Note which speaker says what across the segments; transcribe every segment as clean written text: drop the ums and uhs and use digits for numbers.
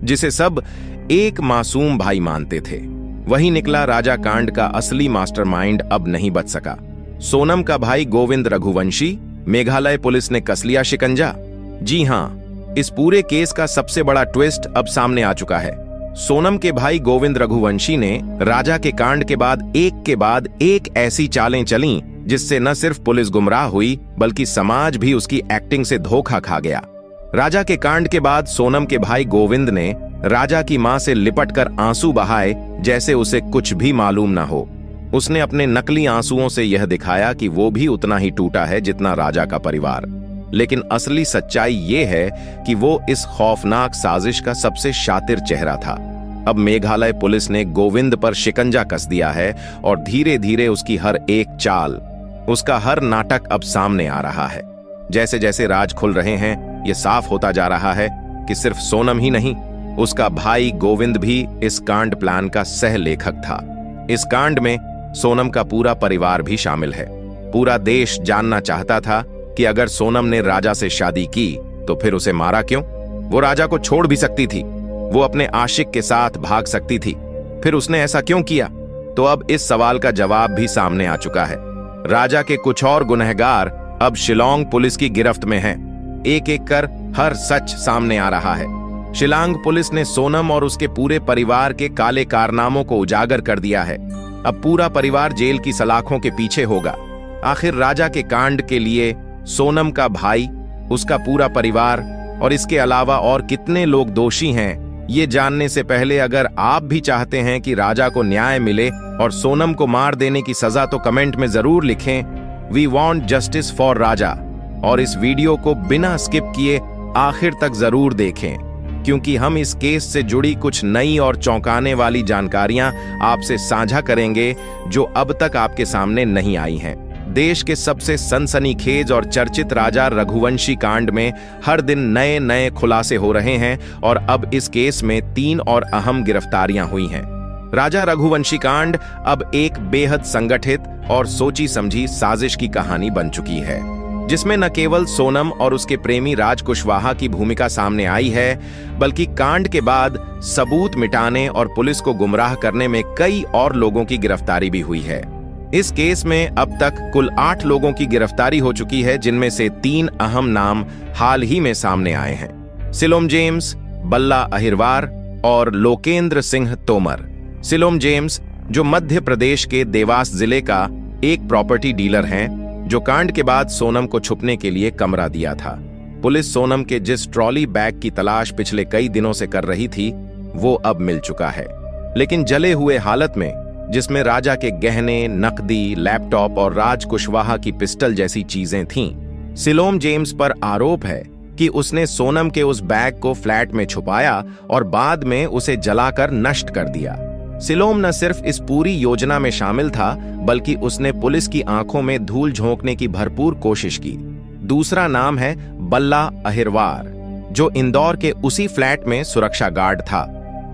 Speaker 1: जिसे सब एक मासूम भाई मानते थे। वही निकला राजा कांड का असली मास्टरमाइंड अब नहीं बच सका। सोनम का भाई गोविंद रघुवंशी, मेघालय पुलिस ने कस लिया शिकंजा। जी हां, इस पूरे केस का सबसे बड़ा ट्विस्ट अब सामने आ चुका है। सोनम के भाई गोविंद रघुवंशी ने राजा के कांड के बाद एक ऐसी चालें चलीं जिससे न सिर्फ पुलिस गुमराह हुई बल्कि समाज भी उसकी एक्टिंग से धोखा खा गया। राजा के कांड के बाद सोनम के भाई गोविंद ने राजा की मां से लिपटकर आंसू बहाए जैसे उसे कुछ भी मालूम ना हो। उसने अपने नकली आंसुओं से यह दिखाया कि वो भी उतना ही टूटा है जितना राजा का परिवार। लेकिन असली सच्चाई ये है कि वो इस खौफनाक साजिश का सबसे शातिर चेहरा था। अब मेघालय पुलिस ने गोविंद पर शिकंजा कस दिया है और धीरे धीरे उसकी हर एक चाल, उसका हर नाटक अब सामने आ रहा है। जैसे जैसे राज खुल रहे हैं, ये साफ होता जा रहा है कि सिर्फ सोनम ही नहीं, उसका भाई गोविंद भी इस कांड प्लान का सह लेखक था। इस कांड में सोनम का पूरा परिवार भी शामिल है। पूरा देश जानना चाहता था कि अगर सोनम ने राजा से शादी की तो फिर उसे मारा क्यों? वो राजा को छोड़ भी सकती थी, वो अपने आशिक के साथ भाग सकती थी, फिर उसने ऐसा क्यों किया? तो अब इस सवाल का जवाब भी सामने आ चुका है। राजा के कुछ और गुनहगार अब शिलांग पुलिस की गिरफ्त में हैं। एक एक कर हर सच सामने आ रहा है। शिलांग पुलिस ने सोनम और उसके पूरे परिवार के काले कारनामों को उजागर कर दिया है। अब पूरा परिवार जेल की सलाखों के पीछे होगा। आखिर राजा के कांड के लिए सोनम का भाई, उसका पूरा परिवार और इसके अलावा और कितने लोग दोषी हैं, ये जानने से पहले अगर आप भी चाहते हैं कि राजा को न्याय मिले और सोनम को मार देने की सजा, तो कमेंट में जरूर लिखें वी वांट जस्टिस फॉर राजा। और इस वीडियो को बिना स्किप किए आखिर तक जरूर देखें, क्योंकि हम इस केस से जुड़ी कुछ नई और चौंकाने वाली जानकारियां आपसे साझा करेंगे जो अब तक आपके सामने नहीं आई हैं। देश के सबसे सनसनीखेज और चर्चित राजा रघुवंशी कांड में हर दिन नए नए खुलासे हो रहे हैं और अब इस केस में 3 और अहम गिरफ्तारियां हुई हैं। राजा रघुवंशी कांड अब एक बेहद संगठित और सोची समझी साजिश की कहानी बन चुकी है, जिसमें न केवल सोनम और उसके प्रेमी राज कुशवाहा की भूमिका सामने आई है, बल्कि कांड के बाद सबूत मिटाने और पुलिस को गुमराह करने में कई और लोगों की गिरफ्तारी भी हुई है। इस केस में अब तक कुल 8 लोगों की गिरफ्तारी हो चुकी है, जिनमें से 3 अहम नाम हाल ही में सामने आए हैं। सिलोम जेम्स, बल्ला अहिरवार और लोकेंद्र सिंह तोमर। सिलोम जेम्स, जो मध्य प्रदेश के देवास जिले का एक प्रॉपर्टी डीलर हैं, जो कांड के बाद सोनम को छुपने के लिए कमरा दिया था। पुलिस सोनम के जिस ट्रॉली बैग की तलाश पिछले कई दिनों से कर रही थी, वो अब मिल चुका है, लेकिन जले हुए हालत में, जिसमें राजा के गहने, नकदी, लैपटॉप और राज कुशवाहा की पिस्टल जैसी चीजें थीं। सिलोम जेम्स पर आरोप है कि उसने सोनम के उस बैग को फ्लैट में छुपाया और बाद में उसे जलाकर नष्ट कर दिया। सिलोम न सिर्फ इस पूरी योजना में शामिल था, बल्कि उसने पुलिस की आंखों में धूल झोंकने की भरपूर कोशिश की। दूसरा नाम है बल्ला अहिरवार, जो इंदौर के उसी फ्लैट में सुरक्षा गार्ड था।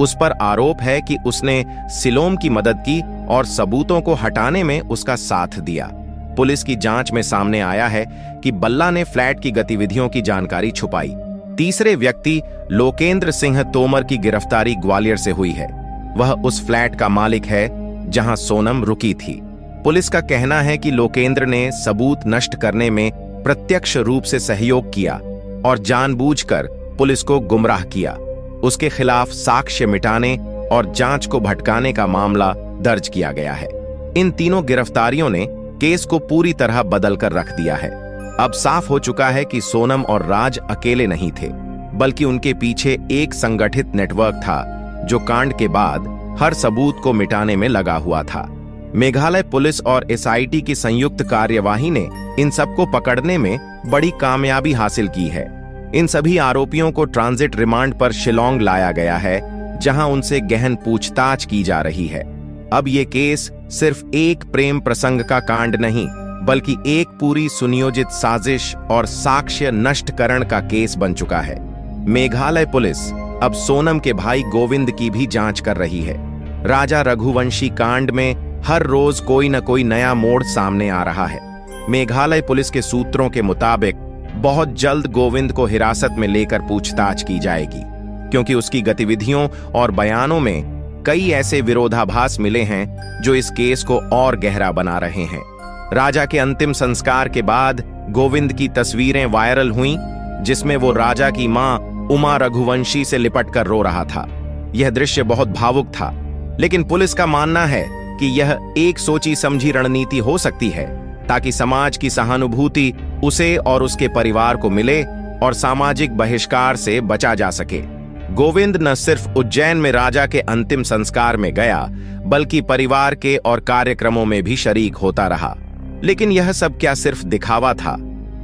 Speaker 1: उस पर आरोप है कि उसने सिलोम की मदद की और सबूतों को हटाने में उसका साथ दिया। पुलिस की जांच में सामने आया है कि बल्ला ने फ्लैट की गतिविधियों की जानकारी छुपाई। तीसरे व्यक्ति लोकेंद्र सिंह तोमर की गिरफ्तारी ग्वालियर से हुई है। वह उस फ्लैट का मालिक है जहां सोनम रुकी थी। पुलिस का कहना है कि लोकेंद्र ने सबूत नष्ट करने में प्रत्यक्ष रूप से सहयोग किया और जानबूझकर पुलिस को गुमराह किया। उसके खिलाफ साक्ष्य मिटाने और जांच को भटकाने का मामला दर्ज किया गया है। इन तीनों गिरफ्तारियों ने केस को पूरी तरह बदल कर रख दिया है। अब साफ हो चुका है कि सोनम और राज अकेले नहीं थे, बल्कि उनके पीछे एक संगठित नेटवर्क था जो कांड के बाद हर सबूत को मिटाने में लगा हुआ था। मेघालय पुलिस और एसआईटी की संयुक्त कार्यवाही ने इन सबको पकड़ने में बड़ी कामयाबी हासिल की है। इन सभी आरोपियों को ट्रांजिट रिमांड पर शिलांग लाया गया है, जहां उनसे गहन पूछताछ की जा रही है। अब ये केस सिर्फ एक प्रेम प्रसंग का कांड नहीं, बल्कि एक पूरी सुनियोजित साजिश और साक्ष्य नष्टकरण का केस बन चुका है। मेघालय पुलिस अब सोनम के भाई गोविंद की भी जांच कर रही है। राजा रघुवंशी कांड में हर रोज कोई न कोई नया मोड़ सामने आ रहा है। मेघालय पुलिस के सूत्रों के मुताबिक बहुत जल्द गोविंद को हिरासत में लेकर पूछताछ की जाएगी। क्योंकि उसकी गतिविधियों और बयानों में कई ऐसे विरोधाभास मिले हैं जो इस केस को और गहरा बना रहे हैं। राजा के अंतिम संस्कार के बाद गोविंद की तस्वीरें वायरल हुईं, जिसमें वो राजा की मां उमा रघुवंशी से लिपट कर रो रहा था। यह दृश्य बहुत भावुक था, लेकिन पुलिस का मानना है कि यह एक सोची समझी रणनीति हो सकती है ताकि समाज की सहानुभूति उसे और उसके परिवार को मिले और सामाजिक बहिष्कार से बचा जा सके। गोविंद न सिर्फ उज्जैन में राजा के अंतिम संस्कार में गया, बल्कि परिवार के और कार्यक्रमों में भी शरीक होता रहा। लेकिन यह सब क्या सिर्फ दिखावा था?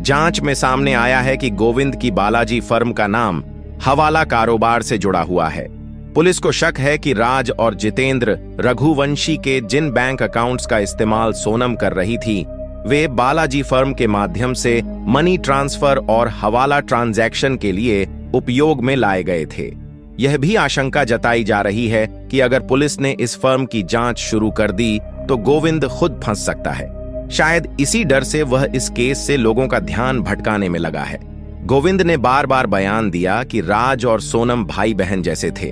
Speaker 1: जांच में सामने आया है कि गोविंद की बालाजी फर्म का नाम हवाला कारोबार से जुड़ा हुआ है। पुलिस को शक है कि राज और जितेंद्र रघुवंशी के जिन बैंक अकाउंट्स का इस्तेमाल सोनम कर रही थी, वे बालाजी फर्म के माध्यम से मनी ट्रांसफर और हवाला ट्रांजैक्शन के लिए उपयोग में लाए गए थे। यह भी आशंका जताई जा रही है कि अगर पुलिस ने इस फर्म की जांच शुरू कर दी तो गोविंद खुद फंस सकता है। शायद इसी डर से वह इस केस से लोगों का ध्यान भटकाने में लगा है। गोविंद ने बार बार बयान दिया कि राज और सोनम भाई बहन जैसे थे,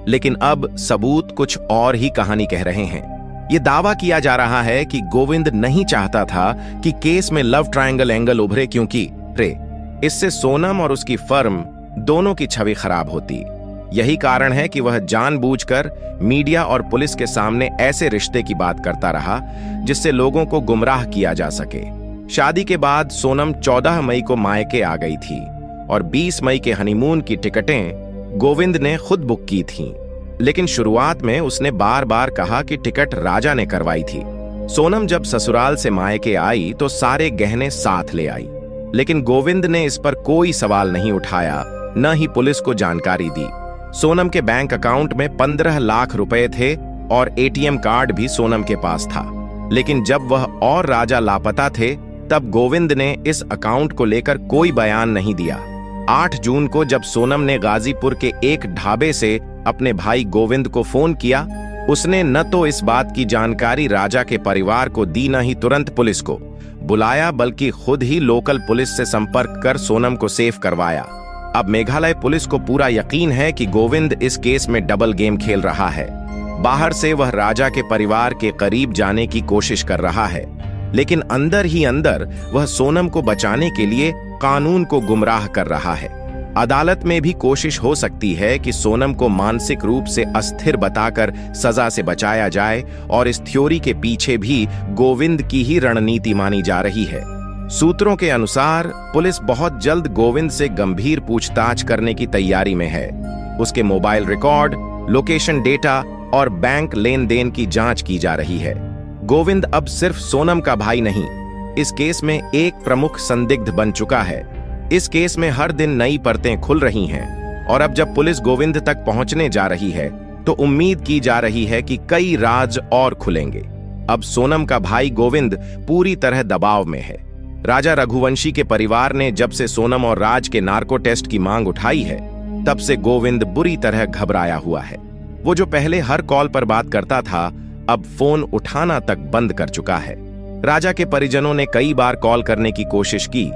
Speaker 1: लेकिन अब सबूत कुछ और ही कहानी कह रहे हैं। यह दावा किया जा रहा है कि गोविंद नहीं चाहता था कि केस में लव ट्रायंगल एंगल उभरे, क्योंकि इससे सोनम और उसकी फर्म दोनों की छवि खराब होती। यही कारण है कि वह जानबूझकर मीडिया और पुलिस के सामने ऐसे रिश्ते की बात करता रहा जिससे लोगों को गुमराह किया जा सके। शादी के बाद सोनम 14 मई को मायके आ गई थी और 20 मई के हनीमून की टिकटें गोविंद ने खुद बुक की थीं। लेकिन शुरुआत में उसने बार बार कहा कि टिकट राजा ने करवाई थी। सोनम जब ससुराल से मायके आई तो सारे गहने साथ ले आई, लेकिन गोविंद ने इस पर कोई सवाल नहीं उठाया, न ही पुलिस को जानकारी दी। सोनम के बैंक अकाउंट में 15 लाख रुपए थे और एटीएम कार्ड भी सोनम के पास था। लेकिन जब वह और राजा लापता थे, तब गोविंद ने इस अकाउंट को लेकर कोई बयान नहीं दिया। 8 जून को जब सोनम ने गाजीपुर के एक ढाबे से अपने भाई गोविंद को फोन किया, उसने न तो इस बात की जानकारी राजा के परिवार को दी, न ही तुरंत पुलिस को बुलाया, बल्कि खुद ही लोकल पुलिस से संपर्क कर सोनम को सेफ करवाया। अब मेघालय पुलिस को पूरा यकीन है कि गोविंद इस केस में डबल गेम खेल रहा है। बाहर से वह राजा के परिवार के करीब जाने की कोशिश कर रहा है, लेकिन अंदर ही अंदर वह सोनम को बचाने के लिए कानून को गुमराह कर रहा है। अदालत में भी कोशिश हो सकती है कि सोनम को मानसिक रूप से अस्थिर बताकर सजा से बचाया जाए, और इस थ्योरी के पीछे भी गोविंद की ही रणनीति मानी जा रही है। सूत्रों के अनुसार पुलिस बहुत जल्द गोविंद से गंभीर पूछताछ करने की तैयारी में है। उसके मोबाइल रिकॉर्ड, लोकेशन डेटा और बैंक लेन देन की जांच की जा रही है। गोविंद अब सिर्फ सोनम का भाई नहीं, इस केस में एक प्रमुख संदिग्ध बन चुका है। इस केस में हर दिन नई परतें खुल रही हैं, और अब जब पुलिस गोविंद तक पहुंचने जा रही है तो उम्मीद की जा रही है कि कई राज और खुलेंगे। अब सोनम का भाई गोविंद पूरी तरह दबाव में है। राजा रघुवंशी के परिवार ने जब से सोनम और राज के नार्को टेस्ट की मांग उठाई है, तब से गोविंद बुरी तरह घबराया हुआ है। वो जो पहले हर कॉल पर बात करता था, अब फोन उठाना तक बंद कर चुका है। राजा के परिजनों ने कई बार कॉल करने की कोशिश की,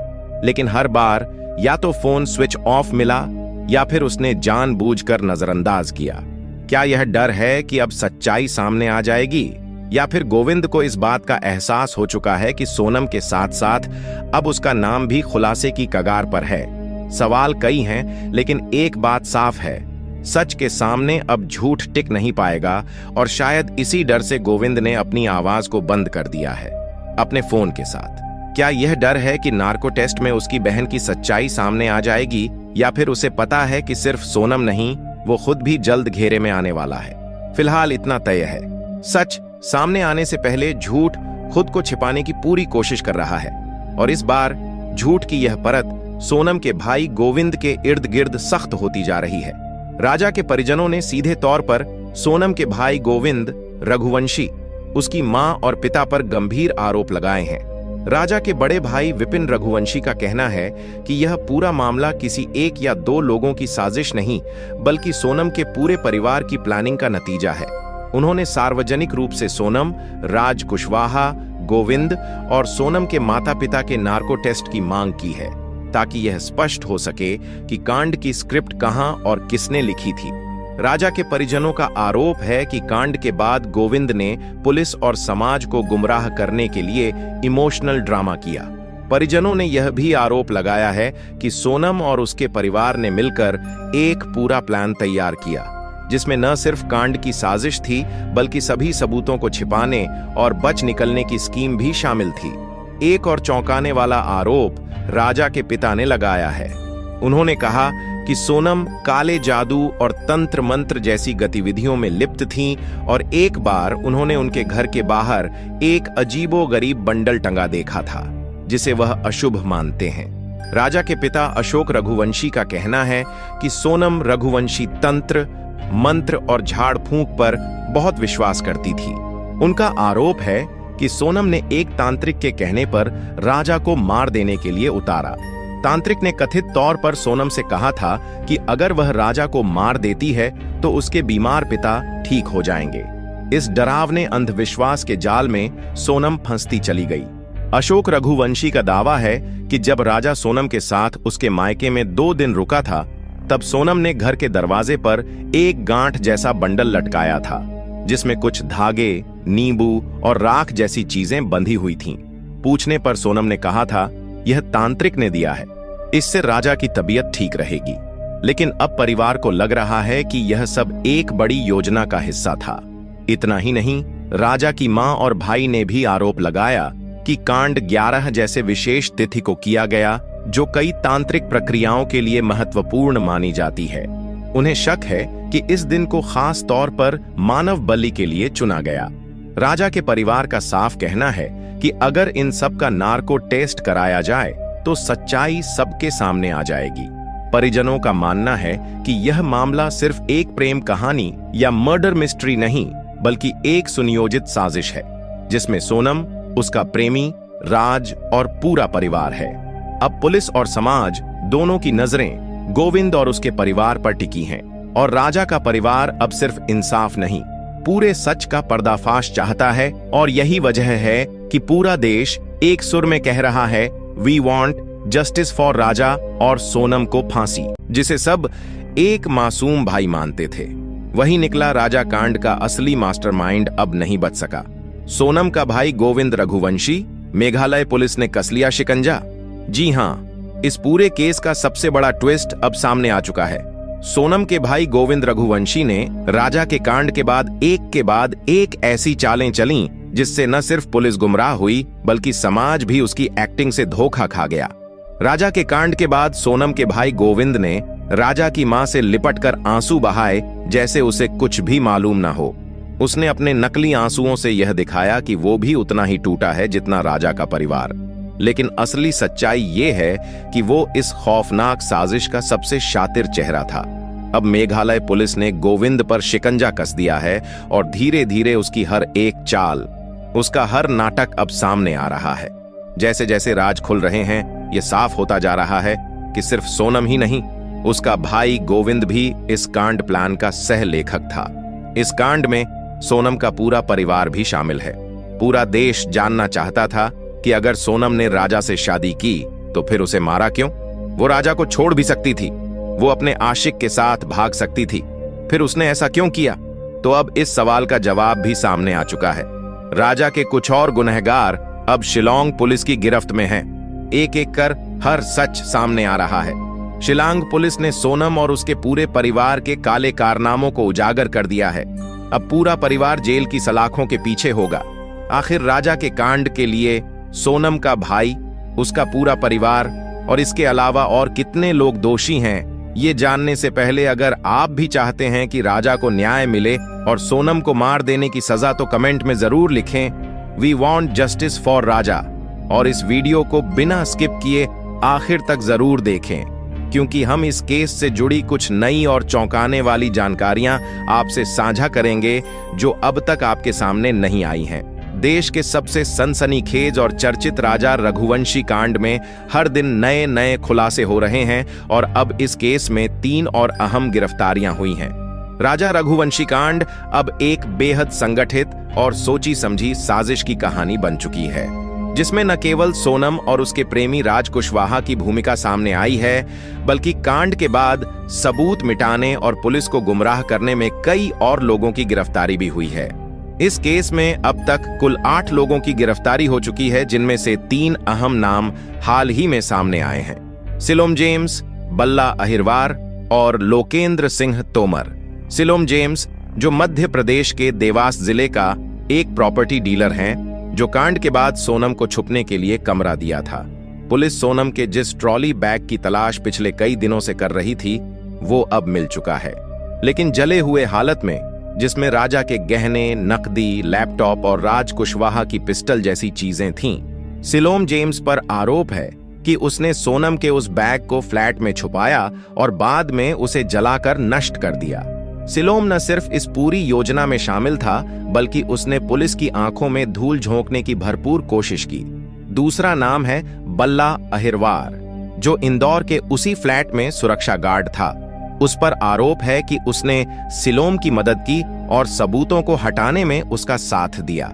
Speaker 1: लेकिन हर बार या तो फोन स्विच ऑफ मिला या फिर उसने जानबूझकर नजरअंदाज किया। क्या यह डर है कि अब सच्चाई सामने आ जाएगी, या फिर गोविंद को इस बात का एहसास हो चुका है कि सोनम के साथ साथ अब उसका नाम भी खुलासे की कगार पर है? सवाल कई हैं, लेकिन एक बात साफ है, सच के सामने अब झूठ टिक नहीं पाएगा, और शायद इसी डर से गोविंद ने अपनी आवाज को बंद कर दिया है अपने फोन के साथ। क्या यह डर है कि नार्को टेस्ट में उसकी बहन की सच्चाई सामने आ जाएगी, या फिर उसे पता है कि सिर्फ सोनम नहीं, वो खुद भी जल्द घेरे में आने वाला है? फिलहाल इतना तय है, सच सामने आने से पहले झूठ खुद को छिपाने की पूरी कोशिश कर रहा है, और इस बार झूठ की यह परत सोनम के भाई गोविंद के इर्द गिर्द सख्त होती जा रही है। राजा के परिजनों ने सीधे तौर पर सोनम के भाई गोविंद रघुवंशी, उसकी मां और पिता पर गंभीर आरोप लगाए हैं। राजा के बड़े भाई विपिन रघुवंशी का कहना है कि यह पूरा मामला किसी एक या दो लोगों की साजिश नहीं, बल्कि सोनम के पूरे परिवार की प्लानिंग का नतीजा है। उन्होंने सार्वजनिक रूप से सोनम, राज कुशवाहा, गोविंद और सोनम के माता पिता के नार्को टेस्ट की मांग की है। ताकि यह स्पष्ट हो सके कि कांड की स्क्रिप्ट कहां और किसने लिखी थी। राजा के परिजनों का आरोप है कि कांड के बाद गोविंद ने पुलिस और समाज को गुमराह करने के लिए इमोशनल ड्रामा किया। परिजनों ने यह भी आरोप लगाया है कि सोनम और उसके परिवार ने मिलकर एक पूरा प्लान तैयार किया, जिसमें न सिर्फ कांड की साजिश थी बल्कि सभी सबूतों को छिपाने और बच निकलने की स्कीम भी शामिल थी। एक और चौंकाने वाला आरोप राजा के पिता ने लगाया है। उन्होंने कहा कि सोनम काले जादू और तंत्र मंत्र जैसी गतिविधियों में लिप्त थीं और एक बार उन्होंने उनके घर के बाहर एक अजीबोगरीब बंडल टंगा देखा था, जिसे वह अशुभ मानते हैं। राजा के पिता अशोक रघुवंशी का कहना है कि सोनम रघुवंशी तंत्र, मंत्र और झाड़ फूंक पर बहुत विश्वास करती थी। उनका आरोप है कि सोनम ने एक तांत्रिक के कहने पर राजा को मार देने के लिए उतारा। तांत्रिक ने कथित तौर पर सोनम से कहा था कि अगर वह राजा को मार देती है तो उसके बीमार पिता ठीक हो जाएंगे। इस डरावने अंधविश्वास के जाल में सोनम फंसती चली गई। अशोक रघुवंशी का दावा है कि जब राजा सोनम के साथ उसके मायके में 2 दिन रुका था, तब सोनम ने घर के दरवाजे पर एक गांठ जैसा बंडल लटकाया था, जिसमें कुछ धागे, नींबू और राख जैसी चीजें बंधी हुई थीं। पूछने पर सोनम ने कहा था, यह तांत्रिक ने दिया है, इससे राजा की तबीयत ठीक रहेगी। लेकिन अब परिवार को लग रहा है कि यह सब एक बड़ी योजना का हिस्सा था। इतना ही नहीं, राजा की मां और भाई ने भी आरोप लगाया कि कांड 11 जैसे विशेष तिथि को किया गया, जो कई तांत्रिक प्रक्रियाओं के लिए महत्वपूर्ण मानी जाती है। उन्हें शक है कि इस दिन को खास तौर पर मानव बलि के लिए चुना गया। राजा के परिवार का साफ कहना है कि अगर इन सब का नार्को टेस्ट कराया जाए तो सच्चाई सबके सामने आ जाएगी। परिजनों का मानना है कि यह मामला सिर्फ एक प्रेम कहानी या मर्डर मिस्ट्री नहीं, बल्कि एक सुनियोजित साजिश है, जिसमें सोनम, उसका प्रेमी, राज और पूरा परिवार है। अब पुलिस और समाज दोनों की नजरें गोविंद और उसके परिवार पर टिकी हैं, और राजा का परिवार अब सिर्फ इंसाफ नहीं, पूरे सच का पर्दाफाश चाहता है। और यही वजह है कि पूरा देश एक सुर में कह रहा है, वी वांट जस्टिस फॉर राजा और सोनम को फांसी, जिसे सब एक मासूम भाई मानते थे। वही निकला राजा कांड का असली मास्टरमाइंड अब नहीं बच सका। सोनम का भाई गोविंद रघुवंशी, मेघालय पुलिस ने कस लिया शिकंजा। जी हां, इस पूरे केस का सबसे बड़ा ट्विस्ट अब सामने आ चुका है। सोनम के भाई गोविंद रघुवंशी ने राजा के कांड के बाद एक ऐसी चालें चलीं जिससे न सिर्फ पुलिस गुमराह हुई बल्कि समाज भी उसकी एक्टिंग से धोखा खा गया। राजा के कांड के बाद सोनम के भाई गोविंद ने राजा की मां से लिपटकर आंसू बहाए जैसे उसे कुछ भी मालूम ना हो। उसने अपने नकली आंसुओं से यह दिखाया कि वो भी उतना ही टूटा है जितना राजा का परिवार। लेकिन असली सच्चाई ये है कि वो इस खौफनाक साजिश का सबसे शातिर चेहरा था। अब मेघालय पुलिस ने गोविंद पर शिकंजा कस दिया है और धीरे धीरे उसकी हर एक चाल, उसका हर नाटक अब सामने आ रहा है। जैसे जैसे राज खुल रहे हैं, ये साफ होता जा रहा है कि सिर्फ सोनम ही नहीं, उसका भाई गोविंद भी इस कांड प्लान का सह लेखक था। इस कांड में सोनम का पूरा परिवार भी शामिल है। पूरा देश जानना चाहता था कि अगर सोनम ने राजा से शादी की तो फिर उसे मारा क्यों? वो राजा को छोड़ भी सकती थी, वो अपने आशिक के साथ भाग सकती थी, फिर उसने ऐसा क्यों किया? तो अब इस सवाल का जवाब भी सामने आ चुका है। राजा के कुछ और गुनहगार अब शिलांग पुलिस की गिरफ्त में हैं। एक एक कर हर सच सामने आ रहा है। शिलांग पुलिस ने सोनम और उसके पूरे परिवार के काले कारनामों को उजागर कर दिया है। अब पूरा परिवार जेल की सलाखों के पीछे होगा। आखिर राजा के कांड के लिए सोनम का भाई, उसका पूरा परिवार और इसके अलावा और कितने लोग दोषी हैं, ये जानने से पहले अगर आप भी चाहते हैं कि राजा को न्याय मिले और सोनम को मार देने की सजा, तो कमेंट में जरूर लिखें, वी वांट जस्टिस फॉर राजा। और इस वीडियो को बिना स्किप किए आखिर तक जरूर देखें, क्योंकि हम इस केस से जुड़ी कुछ नई और चौंकाने वाली जानकारियां आपसे साझा करेंगे जो अब तक आपके सामने नहीं आई हैं। देश के सबसे सनसनीखेज और चर्चित राजा रघुवंशी कांड में हर दिन नए नए खुलासे हो रहे हैं और अब इस केस में 3 और अहम गिरफ्तारियां हुई हैं। राजा रघुवंशी कांड अब एक बेहद संगठित और सोची समझी साजिश की कहानी बन चुकी है, जिसमें न केवल सोनम और उसके प्रेमी राज कुशवाहा की भूमिका सामने आई है, बल्कि कांड के बाद सबूत मिटाने और पुलिस को गुमराह करने में कई और लोगों की गिरफ्तारी भी हुई है। इस केस में अब तक कुल 8 लोगों की गिरफ्तारी हो चुकी है, जिनमें से 3 अहम नाम हाल ही में सामने आए हैं: सिलोम जेम्स, बल्ला अहिरवार और लोकेंद्र सिंह तोमर। सिलोम जेम्स, जो मध्य प्रदेश के देवास जिले का एक प्रॉपर्टी डीलर हैं, जो कांड के बाद सोनम को छुपने के लिए कमरा दिया था। पुलिस सोनम के जिस ट्रॉली बैग की तलाश पिछले कई दिनों से कर रही थी, वो अब मिल चुका है, लेकिन जले हुए हालत में, जिसमें राजा के गहने, नकदी, लैपटॉप और राज कुशवाहा की पिस्टल जैसी चीजें थीं। सिलोम जेम्स पर आरोप है कि उसने सोनम के उस बैग को फ्लैट में छुपाया और बाद में उसे जलाकर नष्ट कर दिया। सिलोम न सिर्फ इस पूरी योजना में शामिल था, बल्कि उसने पुलिस की आंखों में धूल झोंकने की भरपूर कोशिश की। दूसरा नाम है बल्ला अहिरवार, जो इंदौर के उसी फ्लैट में सुरक्षा गार्ड था। उस पर आरोप है कि उसने सिलोम की मदद की और सबूतों को हटाने में उसका साथ दिया।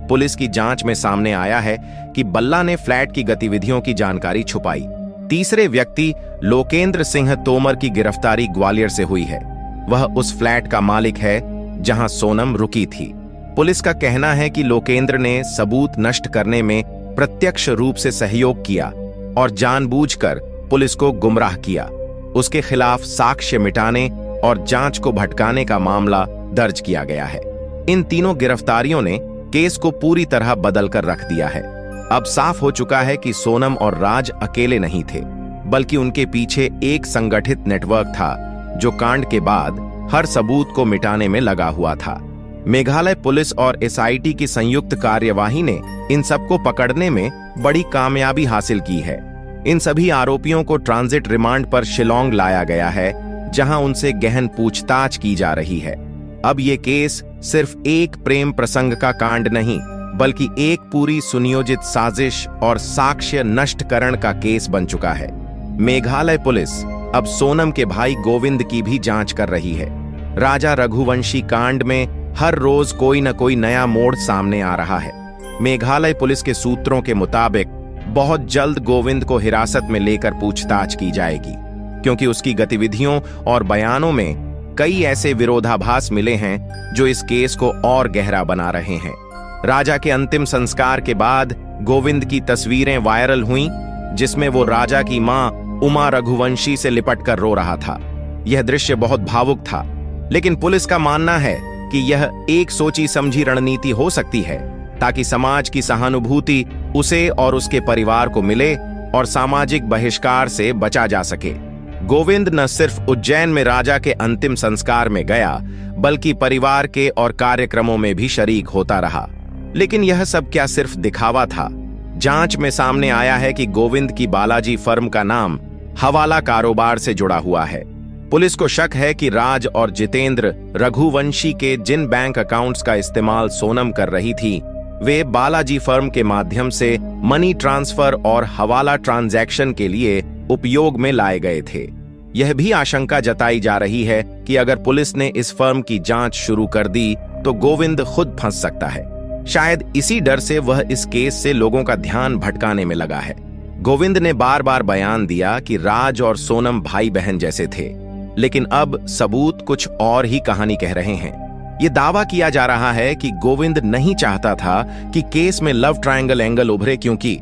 Speaker 1: पुलिस की जांच में सामने आया है कि बल्ला ने फ्लैट की गतिविधियों की जानकारी छुपाई। तीसरे व्यक्ति लोकेंद्र सिंह तोमर की गिरफ्तारी ग्वालियर से हुई है। वह उस फ्लैट का मालिक है जहां सोनम रुकी थी। पुलिस का कहना है कि लोकेंद्र ने सबूत नष्ट करने में प्रत्यक्ष रूप से सहयोग किया और जानबूझकर पुलिस को गुमराह किया। उसके खिलाफ साक्ष्य मिटाने और जांच को भटकाने का मामला दर्ज किया गया है। इन तीनों गिरफ्तारियों ने केस को पूरी तरह बदल कर रख दिया है। अब साफ हो चुका है कि सोनम और राज अकेले नहीं थे, बल्कि उनके पीछे एक संगठित नेटवर्क था, जो कांड के बाद हर सबूत को मिटाने में लगा हुआ था। मेघालय पुलिस और एसआईटी की संयुक्त कार्यवाही ने इन सबको पकड़ने में बड़ी कामयाबी हासिल की है। इन सभी आरोपियों को ट्रांजिट रिमांड पर शिलोंग लाया गया है, जहां उनसे गहन पूछताछ की जा रही है। अब ये केस सिर्फ एक प्रेम प्रसंग का कांड नहीं, बल्कि एक पूरी सुनियोजित साजिश और साक्ष्य नष्टकरण का केस बन चुका है। मेघालय पुलिस अब सोनम के भाई गोविंद की भी जांच कर रही है। राजा रघुवंशी कांड में हर रोज कोई न कोई नया मोड़ सामने आ रहा है। मेघालय पुलिस के सूत्रों के मुताबिक बहुत जल्द गोविंद को हिरासत में लेकर पूछताछ की जाएगी, क्योंकि उसकी गतिविधियों और बयानों में कई ऐसे विरोधाभास मिले हैं जो इस केस को और गहरा बना रहे हैं। राजा के अंतिम संस्कार के बाद गोविंद की तस्वीरें वायरल हुईं, जिसमें वो राजा की मां उमा रघुवंशी से लिपट कर रो रहा था। यह दृश्य बहुत भावुक था, लेकिन पुलिस का मानना है कि यह एक सोची समझी रणनीति हो सकती है, ताकि समाज की सहानुभूति उसे और उसके परिवार को मिले और सामाजिक बहिष्कार से बचा जा सके। गोविंद न सिर्फ उज्जैन में राजा के अंतिम संस्कार में गया, बल्कि परिवार के और कार्यक्रमों में भी शरीक होता रहा। लेकिन यह सब क्या सिर्फ दिखावा था? जांच में सामने आया है कि गोविंद की बालाजी फर्म का नाम हवाला कारोबार से जुड़ा हुआ है। पुलिस को शक है कि राज और जितेंद्र रघुवंशी के जिन बैंक अकाउंट्स का इस्तेमाल सोनम कर रही थी, वे बालाजी फर्म के माध्यम से मनी ट्रांसफर और हवाला ट्रांजैक्शन के लिए उपयोग में लाए गए थे। यह भी आशंका जताई जा रही है कि अगर पुलिस ने इस फर्म की जांच शुरू कर दी तो गोविंद खुद फंस सकता है। शायद इसी डर से वह इस केस से लोगों का ध्यान भटकाने में लगा है। गोविंद ने बार बार बयान दिया कि राज और सोनम भाई बहन जैसे थे, लेकिन अब सबूत कुछ और ही कहानी कह रहे हैं। यह दावा किया जा रहा है कि गोविंद नहीं चाहता था कि केस में लव ट्रायंगल एंगल उभरे, क्योंकि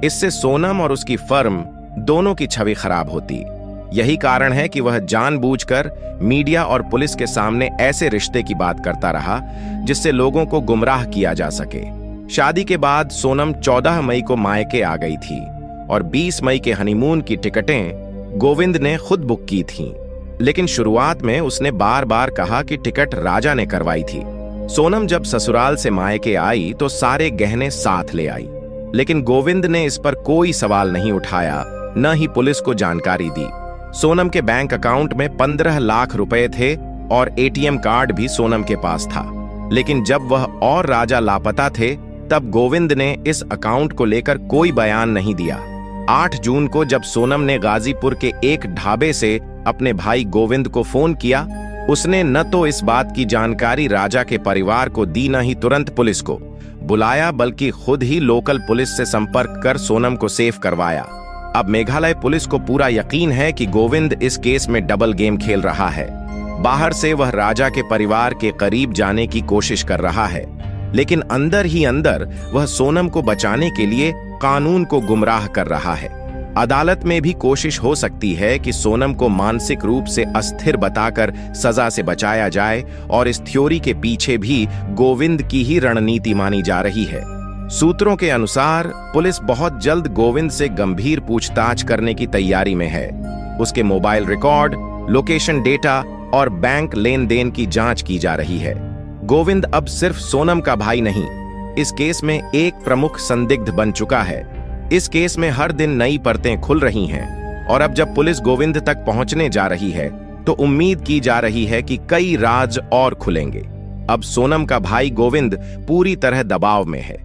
Speaker 1: इससे सोनम और उसकी फर्म दोनों की छवि खराब होती। यही कारण है कि वह जानबूझकर मीडिया और पुलिस के सामने ऐसे रिश्ते की बात करता रहा जिससे लोगों को गुमराह किया जा सके। शादी के बाद सोनम 14 मई को मायके आ गई थी और 20 मई के हनीमून की टिकटें गोविंद ने खुद बुक की थीं। लेकिन शुरुआत में उसने बार बार कहा कि टिकट राजा ने करवाई थी। सोनम जब ससुराल से मायके आई तो सारे गहने साथ ले आई, लेकिन गोविंद ने इस पर कोई सवाल नहीं उठाया, न ही पुलिस को जानकारी दी। सोनम के बैंक अकाउंट में 15 लाख रुपए थे और एटीएम कार्ड भी सोनम के पास था। लेकिन जब वह और राजा लापता थे, तब गोविंद ने इस अकाउंट को लेकर कोई बयान नहीं दिया। 8 जून को जब सोनम ने गाजीपुर के एक ढाबे से अपने भाई गोविंद को फोन किया, उसने न तो इस बात की जानकारी राजा के परिवार को दी, न ही तुरंत पुलिस को। बुलाया बल्कि खुद ही लोकल पुलिस से संपर्क कर सोनम को सेफ करवाया। अब मेघालय पुलिस को पूरा यकीन है कि गोविंद इस केस में डबल गेम खेल रहा है। बाहर से वह राजा के परिवार के करीब जाने की कोशिश कर रहा है, लेकिन अंदर ही अंदर वह सोनम को बचाने के लिए कानून को गुमराह कर रहा है। अदालत में भी कोशिश हो सकती है कि सोनम को मानसिक रूप से अस्थिर बताकर सजा से बचाया जाए, और इस थ्योरी के पीछे भी गोविंद की ही रणनीति मानी जा रही है। सूत्रों के अनुसार पुलिस बहुत जल्द गोविंद से गंभीर पूछताछ करने की तैयारी में है। उसके मोबाइल रिकॉर्ड, लोकेशन डेटा और बैंक लेन देन की जांच की जा रही है। गोविंद अब सिर्फ सोनम का भाई नहीं, इस केस में एक प्रमुख संदिग्ध बन चुका है। इस केस में हर दिन नई परतें खुल रही हैं, और अब जब पुलिस गोविंद तक पहुंचने जा रही है तो उम्मीद की जा रही है कि कई राज और खुलेंगे। अब सोनम का भाई गोविंद पूरी तरह दबाव में है।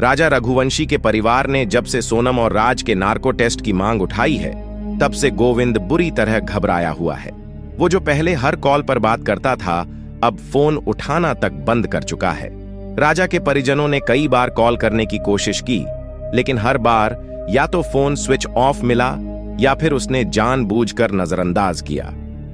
Speaker 1: राजा रघुवंशी के परिवार ने जब से सोनम और राज के नार्को टेस्ट की मांग उठाई है, तब से गोविंद बुरी तरह घबराया हुआ है। वो जो पहले हर कॉल पर बात करता था, अब फोन उठाना तक बंद कर चुका है। राजा के परिजनों ने कई बार कॉल करने की कोशिश की, लेकिन हर बार या तो फोन स्विच ऑफ मिला या फिर उसने जानबूझकर नजरअंदाज किया।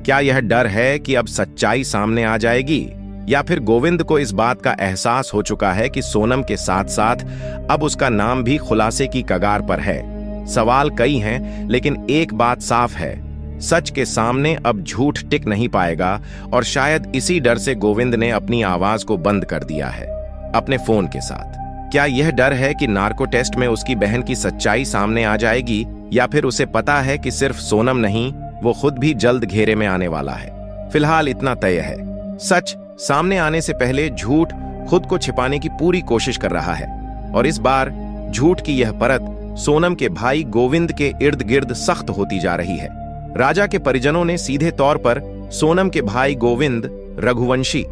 Speaker 1: क्या यह डर है कि अब सच्चाई सामने आ जाएगी, या फिर गोविंद को इस बात का एहसास हो चुका है कि सोनम के साथ साथ अब उसका नाम भी खुलासे की कगार पर है? सवाल कई हैं, लेकिन एक बात साफ है, सच के सामने अब झूठ टिक नहीं पाएगा, और शायद इसी डर से गोविंद ने अपनी आवाज को बंद कर दिया है, अपने फोन के साथ। क्या यह डर है कि नार्को टेस्ट में उसकी बहन की सच्चाई सामने आ जाएगी, या फिर उसे पता है कि सिर्फ सोनम नहीं, वो खुद भी जल्द घेरे में आने वाला है? फिलहाल इतना तय है, सच सामने आने से पहले झूठ खुद को छिपाने की पूरी कोशिश कर रहा है, और इस बार झूठ की यह परत सोनम के भाई गोविंद के इर्द गिर्द सख्त होती जा रही है। राजा के परिजनों ने सीधे तौर पर सोनम के भाई गोविंद रघुवंशी,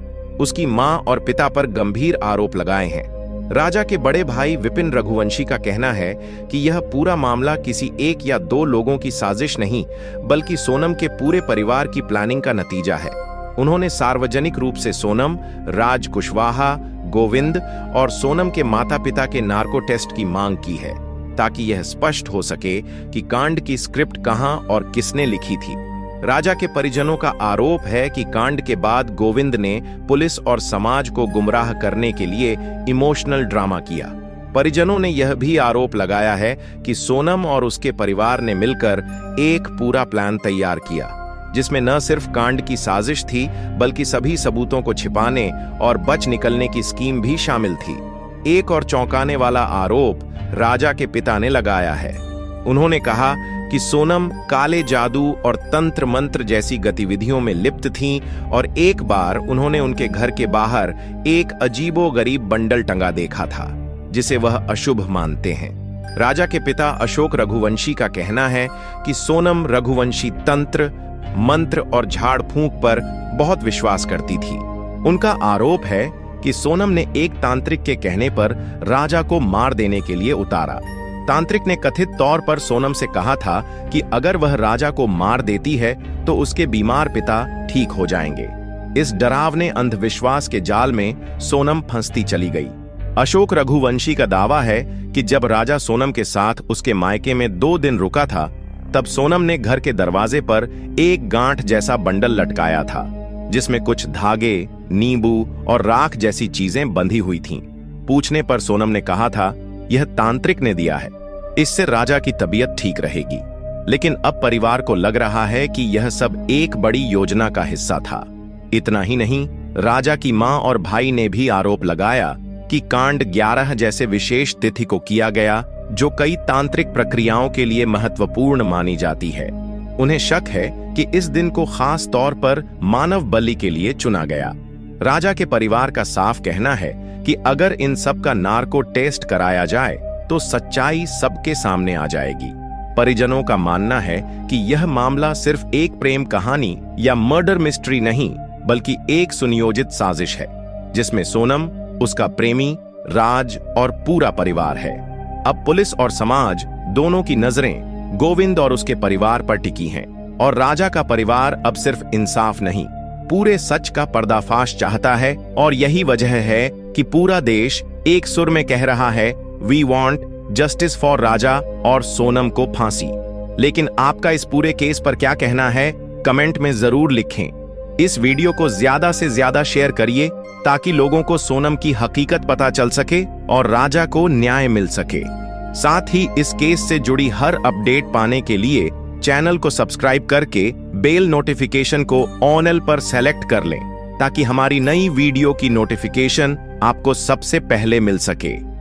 Speaker 1: उसकी मां और पिता पर गंभीर आरोप लगाए हैं। राजा के बड़े भाई विपिन रघुवंशी का कहना है कि यह पूरा मामला किसी एक या दो लोगों की साजिश नहीं, बल्कि सोनम के पूरे परिवार की प्लानिंग का नतीजा है। उन्होंने सार्वजनिक रूप से सोनम, राज कुशवाहा, गोविंद और सोनम के माता पिता के नार्को टेस्ट की मांग की है, ताकि यह स्पष्ट हो सके कि कांड की स्क्रिप्ट कहां और किसने लिखी थी। राजा के परिजनों का आरोप है कि कांड के बाद गोविंद ने पुलिस और समाज को गुमराह करने के लिए इमोशनल ड्रामा किया। परिजनों ने यह भी आरोप लगाया है कि सोनम और उसके परिवार ने मिलकर एक पूरा प्लान तैयार किया, जिसमें न सिर्फ कांड की साजिश थी, बल्कि सभी सबूतों को छिपाने और बच निकलने की स्कीम भी शामिल थी। एक और चौंकाने वाला आरोप राजा के पिता ने लगाया है। उन्होंने कहा कि सोनम काले जादू और तंत्र मंत्र जैसी गतिविधियों में लिप्त थीं, और एक बार उन्होंने उनके घर के बाहर एक अजीबोगरीब बंडल टंगा देखा था, जिसे वह अशुभ मानते हैं। राजा के पिता अशोक रघुवंशी का कहना है कि सोनम रघुवंशी तंत्र, मंत्र और झाड़ फूंक पर बहुत विश्वास करती थी। उनका आरोप है कि सोनम ने एक तांत्रिक के कहने पर राजा को मार देने के लिए उतारा। तांत्रिक ने कथित तौर पर सोनम से कहा था कि अगर वह राजा को मार देती है तो उसके बीमार पिता ठीक हो जाएंगे। इस डरावने अंधविश्वास के जाल में सोनम फंसती चली गई। अशोक रघुवंशी का दावा है कि जब राजा सोनम के साथ उसके मायके में 2 दिन रुका था, तब सोनम ने घर के दरवाजे पर एक गांठ जैसा बंडल लटकाया था, जिसमें कुछ धागे, नींबू और राख जैसी चीजें बंधी हुई थीं। पूछने पर सोनम ने कहा था, यह तांत्रिक ने दिया है, इससे राजा की तबीयत ठीक रहेगी। लेकिन अब परिवार को लग रहा है कि यह सब एक बड़ी योजना का हिस्सा था। इतना ही नहीं, राजा की मां और भाई ने भी आरोप लगाया कि कांड 11 जैसे विशेष तिथि को किया गया, जो कई तांत्रिक प्रक्रियाओं के लिए महत्वपूर्ण मानी जाती है। उन्हें शक है कि इस दिन को खास तौर पर मानव बलि के लिए चुना गया। राजा के परिवार का साफ कहना है कि अगर इन सब का नार्को टेस्ट कराया जाए तो सच्चाई सबके सामने आ जाएगी। परिजनों का मानना है कि यह मामला सिर्फ एक प्रेम कहानी या मर्डर मिस्ट्री नहीं, बल्कि एक सुनियोजित साजिश है, जिसमें सोनम, उसका प्रेमी, राज और पूरा परिवार है। अब पुलिस और समाज दोनों की नजरें गोविंद और उसके परिवार पर टिकी हैं, और राजा का परिवार अब सिर्फ इंसाफ नहीं, पूरे सच का पर्दाफाश चाहता है। और यही वजह है कि पूरा देश एक सुर में कह रहा है, वी वॉन्ट जस्टिस फॉर राजा और सोनम को फांसी। लेकिन आपका इस पूरे केस पर क्या कहना है, कमेंट में जरूर लिखें। इस वीडियो को ज्यादा से ज्यादा शेयर करिए ताकि लोगों को सोनम की हकीकत पता चल सके और राजा को न्याय मिल सके। साथ ही इस केस से जुड़ी हर अपडेट पाने के लिए चैनल को सब्सक्राइब करके बेल नोटिफिकेशन को ऑल पर सेलेक्ट कर लें ताकि हमारी नई वीडियो की नोटिफिकेशन आपको सबसे पहले मिल सके।